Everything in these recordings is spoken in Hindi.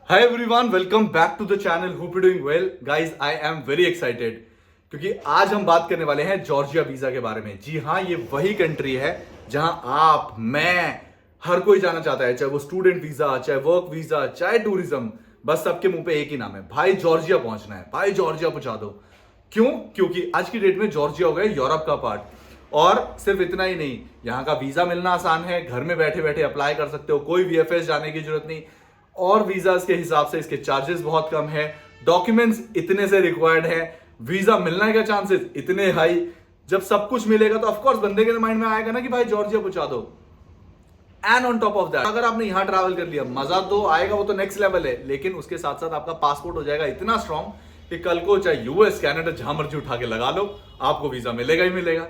Hi everyone, welcome back to the channel. Hope you're doing well. Guys, I am very excited क्योंकि आज हम बात करने वाले हैं जॉर्जिया वीजा के बारे में। जी हाँ, ये वही कंट्री है जहां आप, मैं, हर कोई जाना चाहता है, चाहे वो स्टूडेंट वीजा, चाहे वर्क वीजा, चाहे टूरिज्म। बस सबके मुंह पे एक ही नाम है, भाई जॉर्जिया पहुंचना है, भाई जॉर्जिया पहुंचा दो। क्यों? क्योंकि आज की डेट में जॉर्जिया हो गया यूरोप का पार्ट। और सिर्फ इतना ही नहीं, यहाँ का वीजा मिलना आसान है, घर में बैठे बैठे अप्लाई कर सकते हो, कोई वीएफएस जाने की जरूरत नहीं। और वीजास के हिसाब से इसके चार्जेस बहुत कम है, डॉक्यूमेंट्स इतने से रिक्वायर्ड है, वीजा मिलने का चांसेस इतने हाई। जब सब कुछ मिलेगा तो ऑफकोर्स बंदे के माइंड में आएगा ना कि भाई जॉर्जिया पहुंचा दो। And on top of that, अगर आपने यहां ट्रैवल कर लिया, मजा तो आएगा, वो तो नेक्स्ट लेवल है, लेकिन उसके साथ साथ आपका पासपोर्ट हो जाएगा इतना स्ट्रांग कि कल को चाहे यूएस, कनाडा, जहां मर्जी उठा के लगा लो, आपको वीजा मिलेगा ही मिलेगा।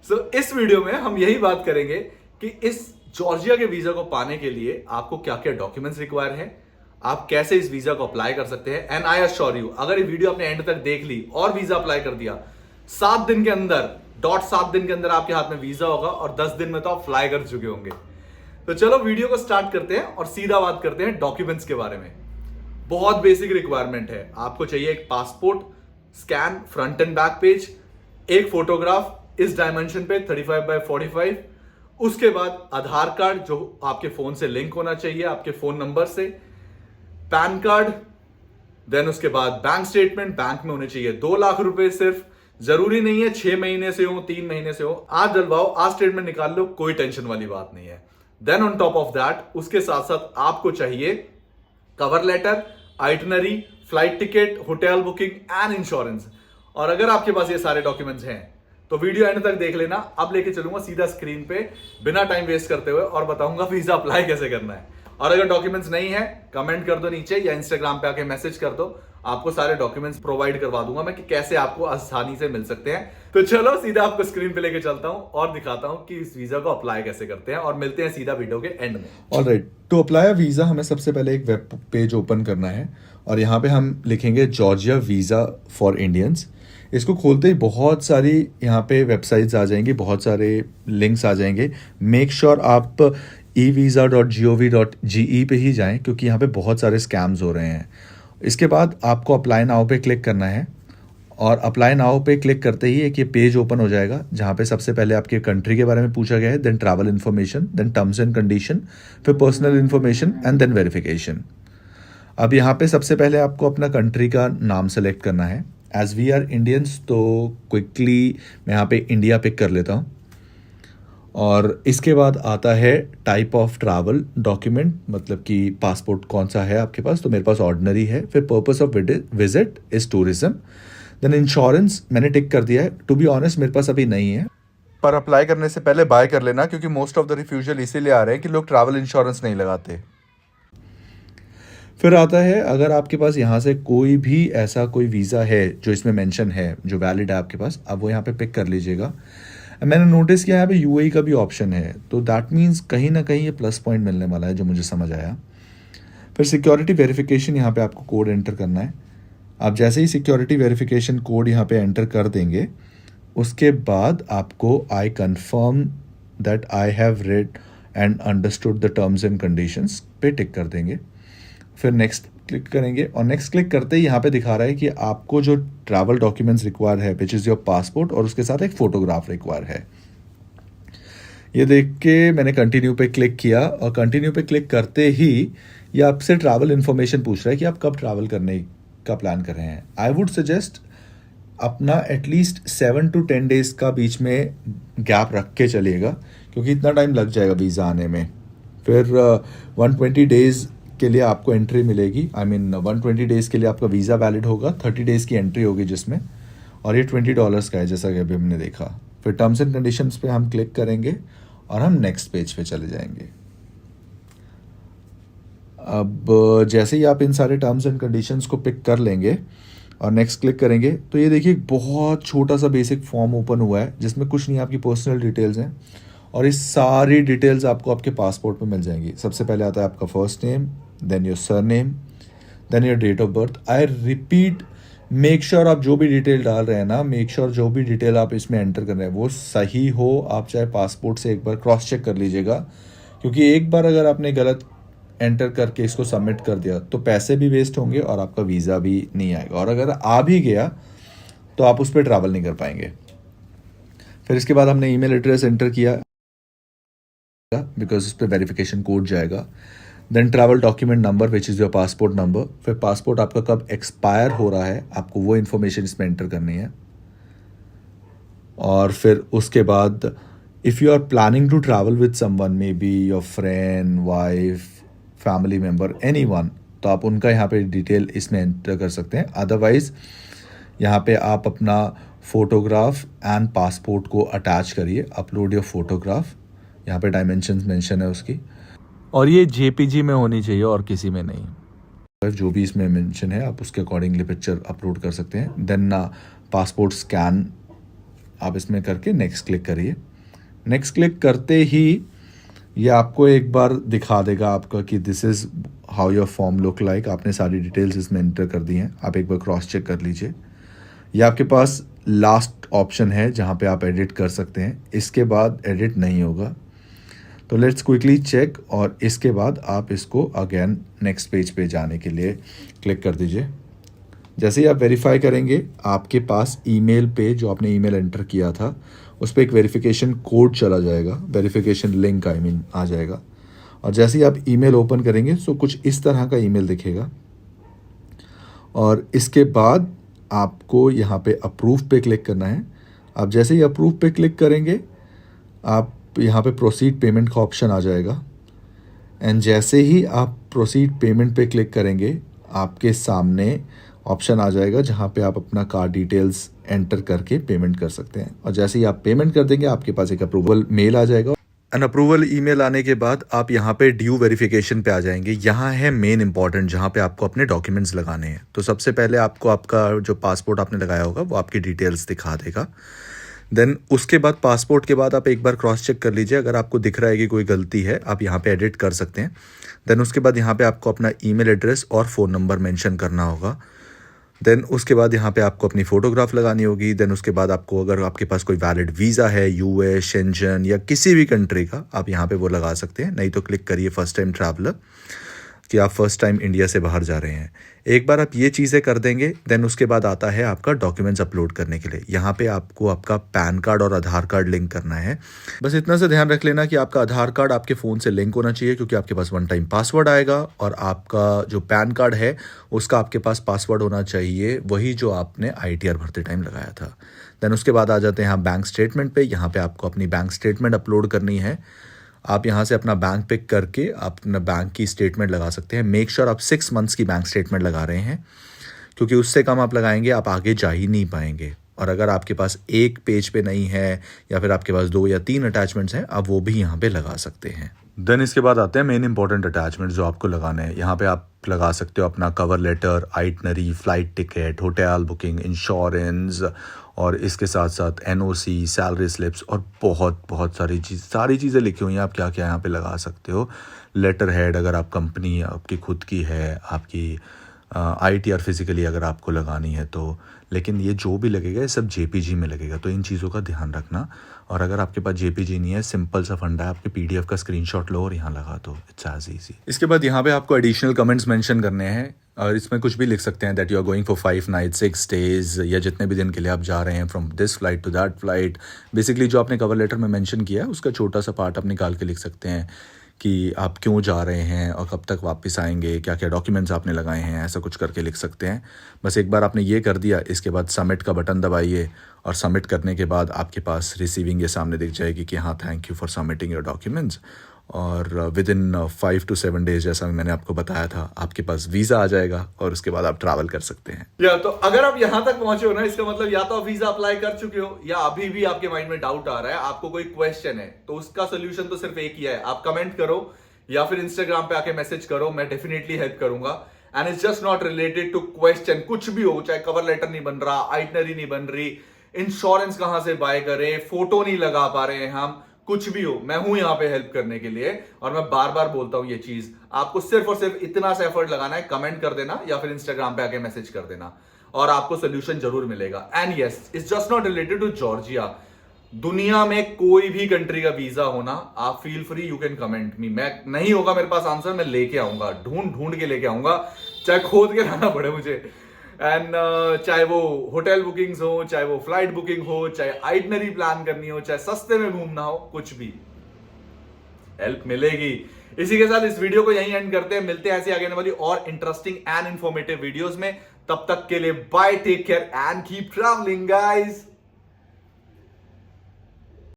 सो इस वीडियो में हम यही बात करेंगे कि इस जॉर्जिया के वीजा को पाने के लिए आपको क्या क्या डॉक्यूमेंट्स रिक्वायर है, आप कैसे इस वीजा को अप्लाई कर सकते हैं। एंड आई अश्योर यू, अगर ये वीडियो आपने एंड तक देख ली और वीजा अप्लाई कर दिया, 7 दिन के अंदर, डॉट 7 दिन के अंदर आपके हाथ में वीजा होगा और 10 दिन में तो आप फ्लाई कर चुके होंगे। तो चलो वीडियो को स्टार्ट करते हैं और सीधा बात करते हैं डॉक्यूमेंट्स के बारे में। बहुत बेसिक रिक्वायरमेंट है, आपको चाहिए एक passport scan, front end back page, एक फोटोग्राफ इस डायमेंशन पे 35x45, उसके बाद आधार कार्ड जो आपके फोन से लिंक होना चाहिए आपके फोन नंबर से, पैन कार्ड, देन उसके बाद बैंक स्टेटमेंट, बैंक में होने चाहिए 2 लाख रुपए सिर्फ। जरूरी नहीं है 6 महीने से हो, 3 महीने से हो, आज डलवाओ, आज स्टेटमेंट निकाल लो, कोई टेंशन वाली बात नहीं है। Then on top of that, उसके साथ साथ आपको चाहिए cover letter, itinerary, flight ticket, hotel booking and insurance. और अगर आपके पास ये सारे डॉक्यूमेंट्स हैं तो वीडियो एंड तक देख लेना। अब लेके चलूंगा सीधा स्क्रीन पे बिना टाइम वेस्ट करते हुए और बताऊंगा वीजा अप्लाई कैसे करना है। और अगर डॉक्यूमेंट्स नहीं है, कमेंट कर दो नीचे या इंस्टाग्राम पे आके मैसेज कर दो, आपको सारे डॉक्यूमेंट्स प्रोवाइड करवा दूंगा मैं कि कैसे आपको आसानी से मिल सकते हैं। तो चलो सीधा आपको स्क्रीन पे लेके चलता हूं और दिखाता हूं कि इस वीजा को अप्लाई कैसे करते हैं, और मिलते हैं सीधा वीडियो के एंड में। Alright, to apply a visa हमें सबसे पहले एक वेब पेज ओपन करना है और यहाँ पे हम लिखेंगे जॉर्जिया वीज़ा फॉर इंडियंस। इसको खोलते ही बहुत सारी यहाँ पे वेबसाइट्स आ जाएंगी, बहुत सारे लिंक्स आ जाएंगे। मेक श्योर आप evisa.gov.ge पे ही जाएं क्योंकि यहाँ पे बहुत सारे स्कैम्स हो रहे हैं। इसके बाद आपको अप्लाई नाउ पे क्लिक करना है और अप्लाई नाउ पे क्लिक करते ही एक ये पेज ओपन हो जाएगा जहाँ पे सबसे पहले आपके कंट्री के बारे में पूछा गया है, then travel information, then terms and condition, फिर personal information and then verification. अब यहाँ पे सबसे पहले आपको अपना कंट्री का नाम सेलेक्ट करना है। एज वी आर इंडियंस तो क्विकली मैं यहाँ पे इंडिया पिक कर लेता हूँ। और इसके बाद आता है टाइप ऑफ ट्रैवल डॉक्यूमेंट, मतलब कि पासपोर्ट कौन सा है आपके पास, तो मेरे पास ऑर्डिनरी है। फिर purpose of visit is tourism, then insurance मैंने टिक कर दिया है। टू बी ऑनेस्ट मेरे पास अभी नहीं है, पर अप्लाई करने से पहले बाय कर लेना क्योंकि मोस्ट ऑफ द रिफ्यूजल इसीलिए आ रहे हैं कि लोग ट्रैवल इंश्योरेंस नहीं लगाते। फिर आता है अगर आपके पास यहाँ से कोई भी ऐसा कोई वीज़ा है जो इसमें मेंशन है जो वैलिड है आपके पास, अब वो यहाँ पे पिक कर लीजिएगा। मैंने नोटिस किया यहाँ पे यूएई का भी ऑप्शन है, तो दैट मीन्स कहीं ना कहीं ये प्लस पॉइंट मिलने वाला है जो मुझे समझ आया। फिर सिक्योरिटी वेरिफिकेशन, यहाँ पे आपको कोड एंटर करना है। आप जैसे ही सिक्योरिटी वेरिफिकेशन कोड यहाँ पे एंटर कर देंगे, उसके बाद आपको I confirm that I have read and understood the terms and conditions पे टिक कर देंगे। फिर नेक्स्ट क्लिक करेंगे और नेक्स्ट क्लिक करते ही यहाँ पे दिखा रहा है कि आपको जो ट्रैवल डॉक्यूमेंट्स रिक्वायर है विच इज़ योर पासपोर्ट, और उसके साथ एक फ़ोटोग्राफ रिक्वायर है। ये देख के मैंने कंटिन्यू पे क्लिक किया और कंटिन्यू पे क्लिक करते ही ये आपसे ट्रैवल इन्फॉर्मेशन पूछ रहा है कि आप कब ट्रैवल करने का प्लान कर रहे हैं। आई वुड सजेस्ट अपना एटलीस्ट 7 to 10 डेज का बीच में गैप रख के चलिएगा क्योंकि इतना टाइम लग जाएगा वीज़ा आने में। फिर 120 डेज़ के लिए आपको एंट्री मिलेगी, आई मीन 120 डेज़ के लिए आपका वीज़ा वैलिड होगा, 30 डेज़ की एंट्री होगी जिसमें, और ये $20 का है जैसा कि अभी हमने देखा। फिर टर्म्स एंड कंडीशंस पे हम क्लिक करेंगे और हम नेक्स्ट पेज पे चले जाएंगे। अब जैसे ही आप इन सारे टर्म्स एंड कंडीशंस को पिक कर लेंगे और नेक्स्ट क्लिक करेंगे तो ये देखिए बहुत छोटा सा बेसिक फॉर्म ओपन हुआ है जिसमें कुछ नहीं, आपकी पर्सनल डिटेल्स हैं और ये सारी डिटेल्स आपको आपके पासपोर्ट पे मिल जाएंगी। सबसे पहले आता है आपका first name, then your surname, then your date of birth. I repeat, make sure आप जो भी डिटेल डाल रहे हैं ना, मेक श्योर जो भी डिटेल आप इसमें एंटर कर रहे हैं वो सही हो। आप चाहे पासपोर्ट से एक बार क्रॉस चेक कर लीजिएगा क्योंकि एक बार अगर आपने गलत एंटर करके इसको सबमिट कर दिया तो पैसे भी वेस्ट होंगे और आपका वीज़ा भी नहीं आएगा, और अगर आ भी गया तो आप उस पर ट्रैवल नहीं कर पाएंगे। फिर इसके बाद हमने ईमेल एड्रेस एंटर किया बिकॉज उस पर वेरिफिकेशन कोड जाएगा। Then travel document number which is your passport number. फिर पासपोर्ट आपका कब एक्सपायर हो रहा है आपको वो इन्फॉर्मेशन इसमें एंटर करनी है। और फिर उसके बाद if you are planning to travel with someone, maybe your friend, wife, family member, anyone, तो आप उनका यहाँ पे डिटेल इसमें एंटर कर सकते हैं। अदरवाइज़ यहाँ पे आप अपना फोटोग्राफ एंड पासपोर्ट को अटैच करिए, अपलोड योर फोटोग्राफ। यहाँ पे डायमेंशंस मेंशन है उसकी, और ये जेपीजी में होनी चाहिए और किसी में नहीं। जो भी इसमें मेंशन है आप उसके अकॉर्डिंगली पिक्चर अपलोड कर सकते हैं। देन पासपोर्ट स्कैन आप इसमें करके नेक्स्ट क्लिक करिए। नेक्स्ट क्लिक करते ही ये आपको एक बार दिखा देगा आपका कि this is how your form look like. आपने सारी डिटेल्स इसमें एंटर कर दी हैं, आप एक बार क्रॉस चेक कर लीजिए। ये आपके पास लास्ट ऑप्शन है जहाँ पे आप एडिट कर सकते हैं, इसके बाद एडिट नहीं होगा। तो लेट्स क्विकली चेक, और इसके बाद आप इसको अगेन नेक्स्ट पेज पे जाने के लिए क्लिक कर दीजिए। जैसे ही आप वेरीफाई करेंगे आपके पास ईमेल पे जो आपने ईमेल एंटर किया था उस पर एक वेरिफिकेशन कोड चला जाएगा, वेरिफिकेशन लिंक आ जाएगा। और जैसे ही आप ईमेल ओपन करेंगे तो कुछ इस तरह का ईमेल दिखेगा, और इसके बाद आपको यहाँ पे अप्रूव पे क्लिक करना है। आप जैसे ही अप्रूव पे क्लिक करेंगे आप यहाँ पे प्रोसीड पेमेंट का ऑप्शन आ जाएगा, एंड जैसे ही आप प्रोसीड पेमेंट पे क्लिक करेंगे आपके सामने ऑप्शन आ जाएगा जहाँ पे आप अपना कार्ड डिटेल्स एंटर करके पेमेंट कर सकते हैं। और जैसे ही आप पेमेंट कर देंगे आपके पास एक अप्रूवल मेल आ जाएगा। एन अप्रूवल ईमेल आने के बाद आप यहाँ पे ड्यू वेरिफिकेशन पे आ जाएंगे। यहाँ है मेन इंपॉर्टेंट जहाँ पे आपको अपने डॉक्यूमेंट्स लगाने हैं। तो सबसे पहले आपको आपका जो पासपोर्ट आपने लगाया होगा वो आपकी डिटेल्स दिखा देगा। देन उसके बाद पासपोर्ट के बाद आप एक बार क्रॉस चेक कर लीजिए, अगर आपको दिख रहा है कि कोई गलती है आप यहाँ पे एडिट कर सकते हैं। देन उसके बाद यहाँ पे आपको अपना ईमेल एड्रेस और फ़ोन नंबर मेंशन करना होगा। देन उसके बाद यहाँ पे आपको अपनी फ़ोटोग्राफ लगानी होगी। देन उसके बाद आपको अगर आपके पास कोई वैलिड वीज़ा है यूएस, शेंजन या किसी भी कंट्री का, आप यहाँ पे वो लगा सकते हैं। नहीं तो क्लिक करिए फर्स्ट टाइम ट्रैवलर कि आप फर्स्ट टाइम इंडिया से बाहर जा रहे हैं। एक बार आप ये चीज़ें कर देंगे देन उसके बाद आता है आपका डॉक्यूमेंट्स अपलोड करने के लिए। यहाँ पे आपको आपका पैन कार्ड और आधार कार्ड लिंक करना है। बस इतना से ध्यान रख लेना कि आपका आधार कार्ड आपके फ़ोन से लिंक होना चाहिए, क्योंकि आपके पास वन टाइम पासवर्ड आएगा, और आपका जो पैन कार्ड है उसका आपके पास पासवर्ड होना चाहिए वही जो आपने ITR भरते टाइम लगाया था। देन उसके बाद आ जाते हैं आप बैंक स्टेटमेंट पे। यहाँ पे आपको अपनी बैंक स्टेटमेंट अपलोड करनी है। आप यहाँ से अपना बैंक पिक करके अपना बैंक की स्टेटमेंट लगा सकते हैं। मेक श्योर आप 6 मंथ्स की बैंक स्टेटमेंट लगा रहे हैं, क्योंकि उससे कम आप लगाएंगे आप आगे जा ही नहीं पाएंगे। और अगर आपके पास एक पेज पे नहीं है या फिर आपके पास 2 या 3 अटैचमेंट्स हैं आप वो भी यहाँ पे लगा सकते हैं। देन इसके बाद आते हैं मेन इंपॉर्टेंट अटैचमेंट जो आपको लगाने हैं। यहाँ पे आप लगा सकते हो अपना cover letter, itinerary, flight ticket, hotel booking, insurance, और इसके साथ साथ NOC, सैलरी स्लिप्स, और बहुत सारी चीज़ें लिखी हुई हैं। आप क्या क्या यहाँ पे लगा सकते हो। लेटर हेड अगर आप कंपनी आपकी खुद की है, आपकी ITR फिजिकली अगर आपको लगानी है तो, लेकिन ये जो भी लगेगा ये सब JPG में लगेगा, तो इन चीज़ों का ध्यान रखना। और अगर आपके पास JPG नहीं है, सिंपल सा फंडा है, आपके PDF का स्क्रीनशॉट लो और यहाँ लगा दो, इट्स एज ईजी। इसके बाद यहाँ पे आपको एडिशनल कमेंट्स मेंशन करने हैं, और इसमें कुछ भी लिख सकते हैं that you are going for 5 nights 6 days, या जितने भी दिन के लिए आप जा रहे हैं from this flight to that flight. Basically जो आपने कवर लेटर में मेंशन किया है उसका छोटा सा पार्ट आप निकाल के लिख सकते हैं कि आप क्यों जा रहे हैं और कब तक वापस आएंगे, क्या क्या डॉक्यूमेंट्स आपने लगाए हैं, ऐसा कुछ करके लिख सकते हैं। बस एक बार आपने ये कर दिया, इसके बाद सबमिट का बटन दबाइए, और सबमिट करने के बाद आपके पास रिसीविंग ये सामने दिख जाएगी कि हाँ thank you for submitting your documents. और विद इन 5 to 7 डेज जैसा मैंने आपको बताया था आपके पास वीज़ा आ जाएगा, और उसके बाद आप ट्रैवल कर सकते हैं। या तो अगर आप यहाँ तक पहुंचे हो ना, इसका मतलब या तो आप वीजा अप्लाई कर चुके हो, या अभी भी आपके माइंड में डाउट आ रहा है, आपको कोई क्वेश्चन है, तो उसका सोल्यूशन तो सिर्फ एक ही है, आप कमेंट करो या फिर इंस्टाग्राम पे आके मैसेज करो, मैं डेफिनेटली हेल्प करूंगा। And it's just not related to question, कुछ भी हो, चाहे कवर लेटर नहीं बन रहा, आइटनरी नहीं बन रही, इंश्योरेंस कहां से बाय करें, फोटो नहीं लगा पा रहे हैं हम, कुछ भी हो, मैं हूं यहां पे हेल्प करने के लिए। और मैं बार बार बोलता हूं ये चीज, आपको सिर्फ और सिर्फ इतना सा एफर्ट लगाना है, कमेंट कर देना या फिर इंस्टाग्राम पे आके मैसेज कर देना, और आपको सोल्यूशन जरूर मिलेगा। And yes, it's just not related to Georgia, दुनिया में कोई भी कंट्री का वीजा होना, आप feel free, you can comment me. मैं नहीं होगा मेरे पास आंसर, मैं लेके आऊंगा, ढूंढ ढूंढ के लेके आऊंगा, चाहे खोद के लाना पड़े मुझे। एंड चाहे वो होटल बुकिंग्स हो, चाहे वो फ्लाइट बुकिंग हो, चाहे आइटनरी प्लान करनी हो, चाहे सस्ते में घूमना हो, कुछ भी हेल्प मिलेगी। इसी के साथ इस वीडियो को यहीं एंड करते हैं, मिलते हैं ऐसे आगे आने वाली और इंटरेस्टिंग एंड इंफॉर्मेटिव वीडियोस में। तब तक के लिए bye, take care and keep travelling guys.